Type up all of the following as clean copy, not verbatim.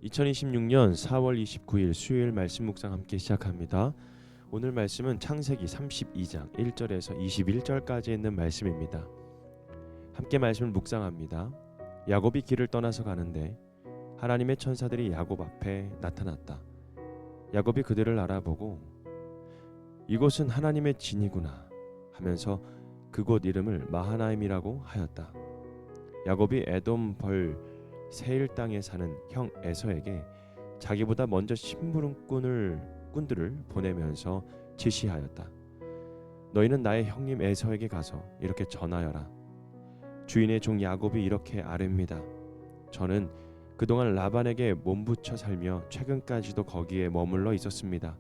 2026년 4월 29일 수요일 말씀 묵상 함께 시작합니다. 오늘 말씀은 창세기 32장 1절에서 21절까지 있는 말씀입니다. 함께 말씀을 묵상합니다. 야곱이 길을 떠나서 가는데 하나님의 천사들이 야곱 앞에 나타났다. 야곱이 그들을 알아보고 이곳은 하나님의 진이구나 하면서 그곳 이름을 마하나임이라고 하였다. 야곱이 에돔 벌 세일 땅에 사는 형 에서에게 자기보다 먼저 심부름꾼들을 보내면서 지시하였다. 너희는 나의 형님 에서에게 가서 이렇게 전하여라. 주인의 종 야곱이 이렇게 아뢰입니다. 저는 그동안 라반에게 몸부쳐 살며 최근까지도 거기에 머물러 있었습니다.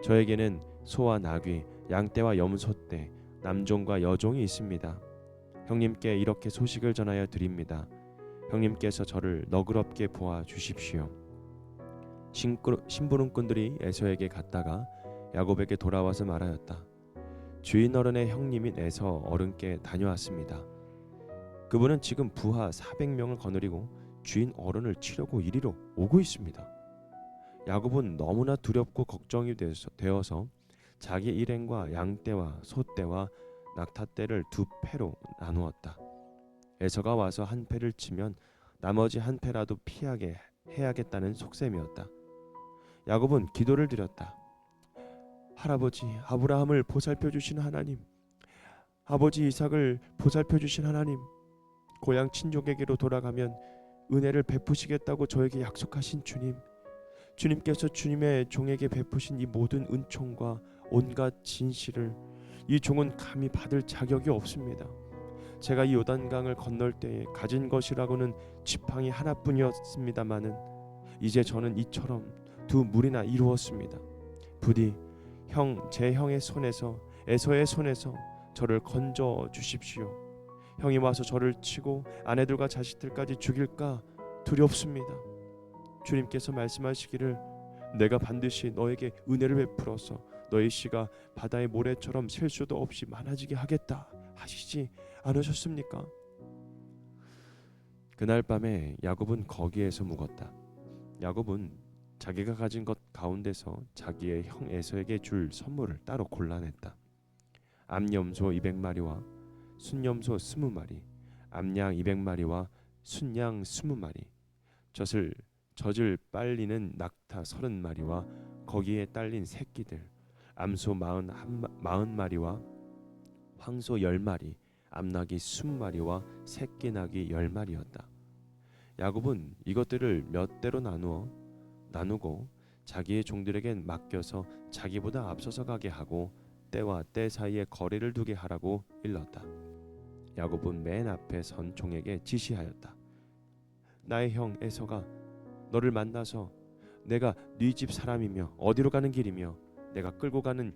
저에게는 소와 나귀, 양떼와 염소떼, 남종과 여종이 있습니다. 형님께 이렇게 소식을 전하여 드립니다. 형님께서 저를 너그럽게 보아 주십시오. 심부름꾼들이 에서에게 갔다가 야곱에게 돌아와서 말하였다. 주인 어른의 형님인 에서 어른께 다녀왔습니다. 그분은 지금 부하 400명을 거느리고 주인 어른을 치려고 이리로 오고 있습니다. 야곱은 너무나 두렵고 걱정이 되어서 자기 일행과 양떼와 소떼와 낙타떼를 두 패로 나누었다. 에서가 와서 한 패를 치면 나머지 한 패라도 피하게 해야겠다는 속셈이었다. 야곱은 기도를 드렸다. 할아버지 아브라함을 보살펴 주신 하나님, 아버지 이삭을 보살펴 주신 하나님, 고향 친족에게로 돌아가면 은혜를 베푸시겠다고 저에게 약속하신 주님, 주님께서 주님의 종에게 베푸신 이 모든 은총과 온갖 진실을 이 종은 감히 받을 자격이 없습니다. 제가 이 요단강을 건널 때에 가진 것이라고는 지팡이 하나뿐이었습니다마는 이제 저는 이처럼 두 무리나 이루었습니다. 부디 제 형의 손에서 에서의 손에서 저를 건져 주십시오. 형이 와서 저를 치고 아내들과 자식들까지 죽일까 두렵습니다. 주님께서 말씀하시기를 내가 반드시 너에게 은혜를 베풀어서 너의 씨가 바다의 모래처럼 셀 수도 없이 많아지게 하겠다 하시지 않으셨습니까? 그날 밤에 야곱은 거기에서 묵었다. 야곱은 자기가 가진 것 가운데서 자기의 형 에서에게 줄 선물을 따로 골라냈다. 암염소 200마리와 순염소 20마리, 암양 200마리와 순양 20마리, 젖을 빨리는 낙타 30마리와 거기에 딸린 새끼들, 암소 40마리와 황소 10마리, 암나귀 20마리와 새끼 나귀 10마리였다. 야곱은 이것들을 몇 대로 나누고 자기의 종들에게 맡겨서 자기보다 앞서서 가게 하고 때와 때 사이에 거리를 두게 하라고 일렀다. 야곱은 맨 앞에 선 종에게 지시하였다. 나의 형 에서가 너를 만나서 내가 네 집 사람이며 어디로 가는 길이며 내가 끌고 가는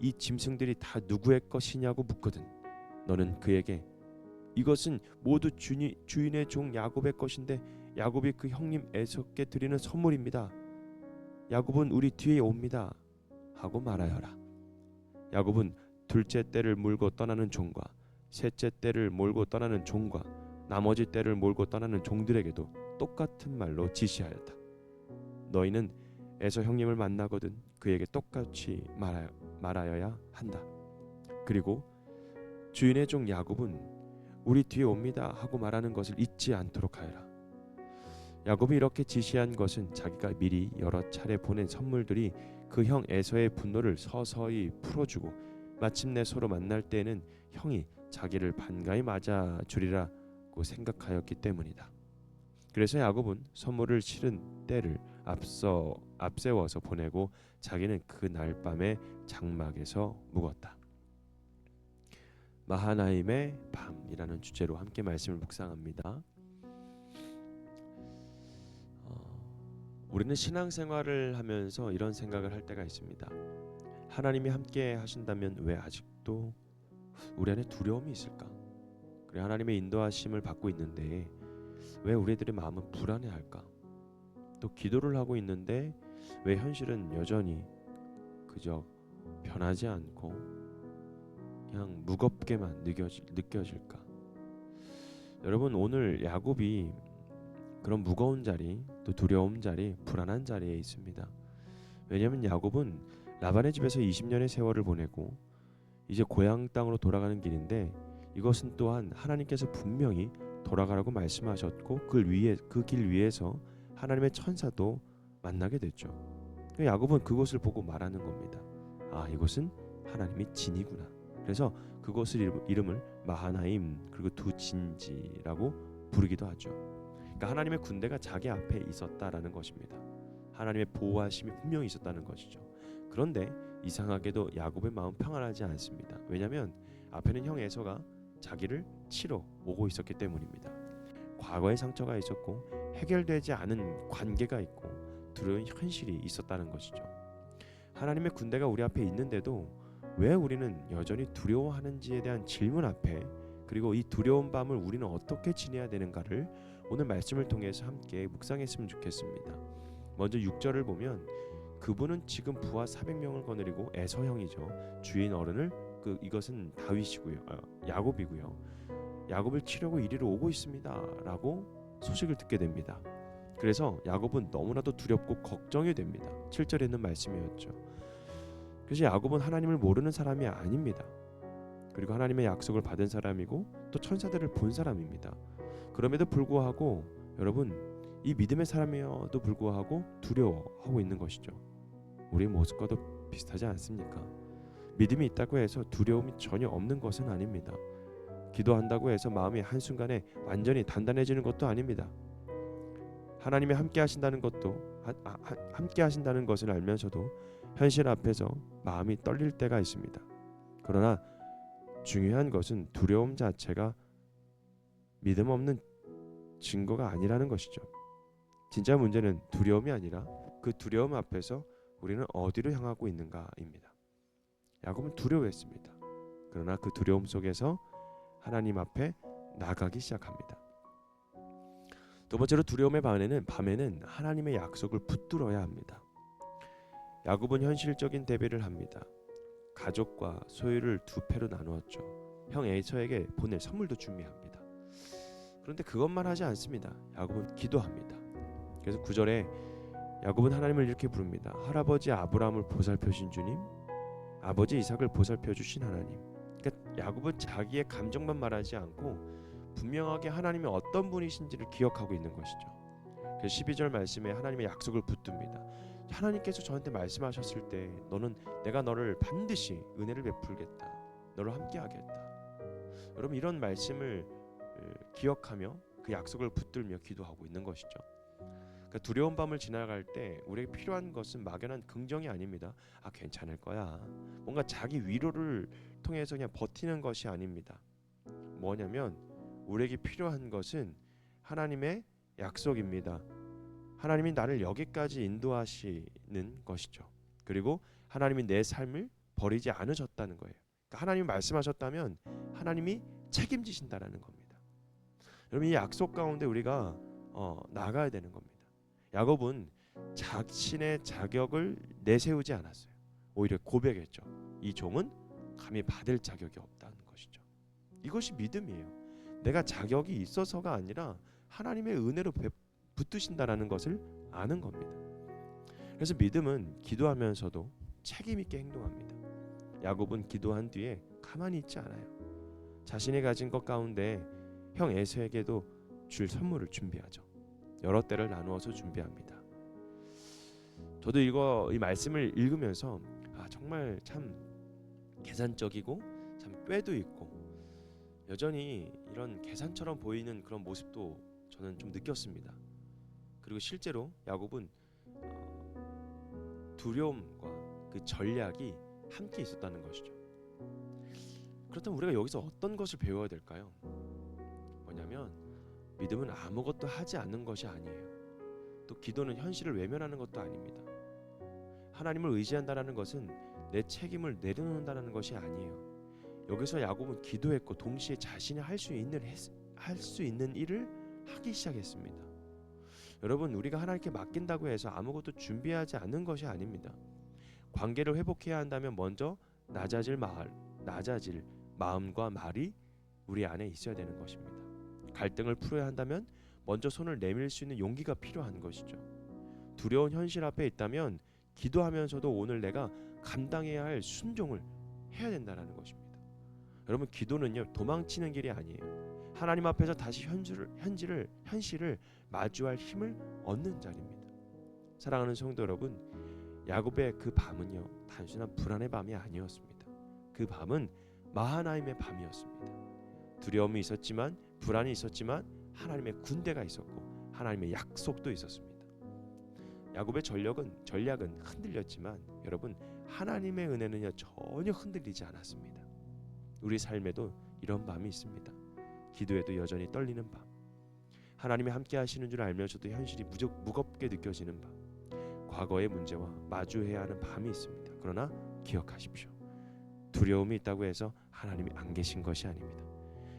이 짐승들이 다 누구의 것이냐고 묻거든. 너는 그에게 이것은 모두 주인의 종 야곱의 것인데 야곱이 그 형님 에서께 드리는 선물입니다. 야곱은 우리 뒤에 옵니다 하고 말하여라. 야곱은 둘째 떼를 몰고 떠나는 종과 셋째 떼를 몰고 떠나는 종과 나머지 떼를 몰고 떠나는 종들에게도 똑같은 말로 지시하였다. 너희는 에서 형님을 만나거든 그에게 똑같이 말하여야 한다. 그리고 주인의 종 야곱은 우리 뒤에 옵니다 하고 말하는 것을 잊지 않도록 하여라. 야곱이 이렇게 지시한 것은 자기가 미리 여러 차례 보낸 선물들이 그 형 에서의 분노를 서서히 풀어주고 마침내 서로 만날 때에는 형이 자기를 반가이 맞아 주리라고 생각하였기 때문이다. 그래서 야곱은 선물을 실은 떼를 앞세워서 보내고 자기는 그날 밤에 장막에서 묵었다. 마하나임의 밤이라는 주제로 함께 말씀을 묵상합니다. 우리는 신앙생활을 하면서 이런 생각을 할 때가 있습니다. 하나님이 함께 하신다면 왜 아직도 우리 안에 두려움이 있을까? 그래 하나님의 인도하심을 받고 있는데 왜 우리들의 마음은 불안해할까? 또 기도를 하고 있는데 왜 현실은 여전히 그저 변하지 않고 그냥 무겁게만 느껴질까? 여러분 오늘 야곱이 그런 무거운 자리, 또 두려움 자리, 불안한 자리에 있습니다. 왜냐하면 야곱은 라반의 집에서 20년의 세월을 보내고 이제 고향 땅으로 돌아가는 길인데, 이것은 또한 하나님께서 분명히 돌아가라고 말씀하셨고 그 길 위에서 하나님의 천사도 만나게 됐죠. 야곱은 그곳을 보고 말하는 겁니다. 아, 이곳은 하나님의 진이구나. 그래서 그곳을 이름을 마하나임, 그리고 두 진지라고 부르기도 하죠. 그러니까 하나님의 군대가 자기 앞에 있었다라는 것입니다. 하나님의 보호하심이 분명히 있었다는 것이죠. 그런데 이상하게도 야곱의 마음 평안하지 않습니다. 왜냐하면 앞에는 형 에서가 자기를 치러 오고 있었기 때문입니다. 과거의 상처가 있었고 해결되지 않은 관계가 있고 두려운 현실이 있었다는 것이죠. 하나님의 군대가 우리 앞에 있는데도 왜 우리는 여전히 두려워하는지에 대한 질문 앞에, 그리고 이 두려운 밤을 우리는 어떻게 지내야 되는가를 오늘 말씀을 통해서 함께 묵상했으면 좋겠습니다. 먼저 6절을 보면 그분은 지금 부하 400명을 거느리고 에서형이죠. 주인 어른을 이것은 다윗이고요. 야곱이고요. 야곱을 치려고 이리로 오고 있습니다라고 소식을 듣게 됩니다. 그래서 야곱은 너무나도 두렵고 걱정이 됩니다. 7절에 있는 말씀이었죠. 그래서 야곱은 하나님을 모르는 사람이 아닙니다. 그리고 하나님의 약속을 받은 사람이고 또 천사들을 본 사람입니다. 그럼에도 불구하고 여러분, 이 믿음의 사람이어도 불구하고 두려워하고 있는 것이죠. 우리 모습과도 비슷하지 않습니까? 믿음이 있다고 해서 두려움이 전혀 없는 것은 아닙니다. 기도한다고 해서 마음이 한순간에 완전히 단단해지는 것도 아닙니다. 하나님이 함께 하신다는 것을 알면서도 현실 앞에서 마음이 떨릴 때가 있습니다. 그러나 중요한 것은 두려움 자체가 믿음 없는 증거가 아니라는 것이죠. 진짜 문제는 두려움이 아니라 그 두려움 앞에서 우리는 어디로 향하고 있는가입니다. 야곱은 두려워했습니다. 그러나 그 두려움 속에서 하나님 앞에 나가기 시작합니다. 두 번째로 두려움의 밤에는 하나님의 약속을 붙들어야 합니다. 야곱은 현실적인 대비를 합니다. 가족과 소유를 두 패로 나누었죠. 형 에서에게 보낼 선물도 준비합니다. 그런데 그것만 하지 않습니다. 야곱은 기도합니다. 그래서 9절에 야곱은 하나님을 이렇게 부릅니다. 할아버지 아브라함을 보살펴 주신 주님, 아버지 이삭을 보살펴 주신 하나님. 그러니까 야곱은 자기의 감정만 말하지 않고 분명하게 하나님이 어떤 분이신지를 기억하고 있는 것이죠. 그래서 12절 말씀에 하나님의 약속을 붙듭니다. 하나님께서 저한테 말씀하셨을 때 내가 너를 반드시 은혜를 베풀겠다. 너를 함께 하겠다. 여러분, 이런 말씀을 기억하며 그 약속을 붙들며 기도하고 있는 것이죠. 그러니까 두려운 밤을 지나갈 때 우리에게 필요한 것은 막연한 긍정이 아닙니다. 아, 괜찮을 거야. 뭔가 자기 위로를 통해서 그냥 버티는 것이 아닙니다. 뭐냐면 우리에게 필요한 것은 하나님의 약속입니다. 하나님이 나를 여기까지 인도하시는 것이죠. 그리고 하나님이 내 삶을 버리지 않으셨다는 거예요. 그러니까 하나님이 말씀하셨다면 하나님이 책임지신다라는 겁니다. 여러분, 이 약속 가운데 우리가 나가야 되는 겁니다. 야곱은 자신의 자격을 내세우지 않았어요. 오히려 고백했죠. 이 종은 감히 받을 자격이 없다는 것이죠. 이것이 믿음이에요. 내가 자격이 있어서가 아니라 하나님의 은혜로 붙드신다라는 것을 아는 겁니다. 그래서 믿음은 기도하면서도 책임 있게 행동합니다. 야곱은 기도한 뒤에 가만히 있지 않아요. 자신이 가진 것 가운데 형 에서에게도 줄 선물을 준비하죠. 여러 때를 나누어서 준비합니다. 저도 이 말씀을 읽으면서 정말 참 계산적이고 참 꾀도 있고 여전히 이런 계산처럼 보이는 그런 모습도 저는 좀 느꼈습니다. 그리고 실제로 야곱은 두려움과 그 전략이 함께 있었다는 것이죠. 그렇다면 우리가 여기서 어떤 것을 배워야 될까요? 뭐냐면 믿음은 아무것도 하지 않는 것이 아니에요. 또 기도는 현실을 외면하는 것도 아닙니다. 하나님을 의지한다는 것은 내 책임을 내려놓는다는 것이 아니에요. 여기서 야곱은 기도했고 동시에 자신이 할 수 있는 일을 하기 시작했습니다. 여러분, 우리가 하나님께 맡긴다고 해서 아무것도 준비하지 않는 것이 아닙니다. 관계를 회복해야 한다면 먼저 낮아질 마음과 말이 우리 안에 있어야 되는 것입니다. 갈등을 풀어야 한다면 먼저 손을 내밀 수 있는 용기가 필요한 것이죠. 두려운 현실 앞에 있다면 기도하면서도 오늘 내가 감당해야 할 순종을 해야 된다는 것입니다. 여러분, 기도는요 도망치는 길이 아니에요. 하나님 앞에서 다시 현실을 마주할 힘을 얻는 자리입니다. 사랑하는 성도 여러분, 야곱의 그 밤은요 단순한 불안의 밤이 아니었습니다. 그 밤은 마하나임의 밤이었습니다. 두려움이 있었지만, 불안이 있었지만, 하나님의 군대가 있었고 하나님의 약속도 있었습니다. 야곱의 전략은 흔들렸지만 여러분, 하나님의 은혜는요 전혀 흔들리지 않았습니다. 우리 삶에도 이런 밤이 있습니다. 기도에도 여전히 떨리는 밤, 하나님이 함께 하시는 줄 알면서도 현실이 무겁게 느껴지는 밤, 과거의 문제와 마주해야 하는 밤이 있습니다. 그러나 기억하십시오. 두려움이 있다고 해서 하나님이 안 계신 것이 아닙니다.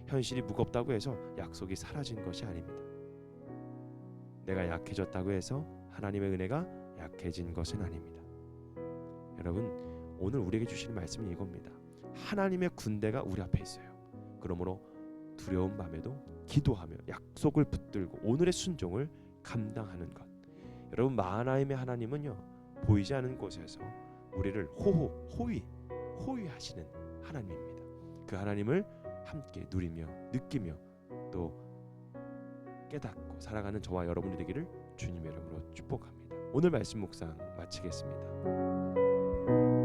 현실이 무겁다고 해서 약속이 사라진 것이 아닙니다. 내가 약해졌다고 해서 하나님의 은혜가 약해진 것은 아닙니다. 여러분, 오늘 우리에게 주시는 말씀은 이겁니다. 하나님의 군대가 우리 앞에 있어요. 그러므로 두려운 밤에도 기도하며 약속을 붙들고 오늘의 순종을 감당하는 것. 여러분, 마하나임의 하나님은요 보이지 않는 곳에서 우리를 호위하시는 하나님입니다. 그 하나님을 함께 누리며 느끼며 또 깨닫고 살아가는 저와 여러분이 되기를 주님의 이름으로 축복합니다. 오늘 말씀 묵상 마치겠습니다.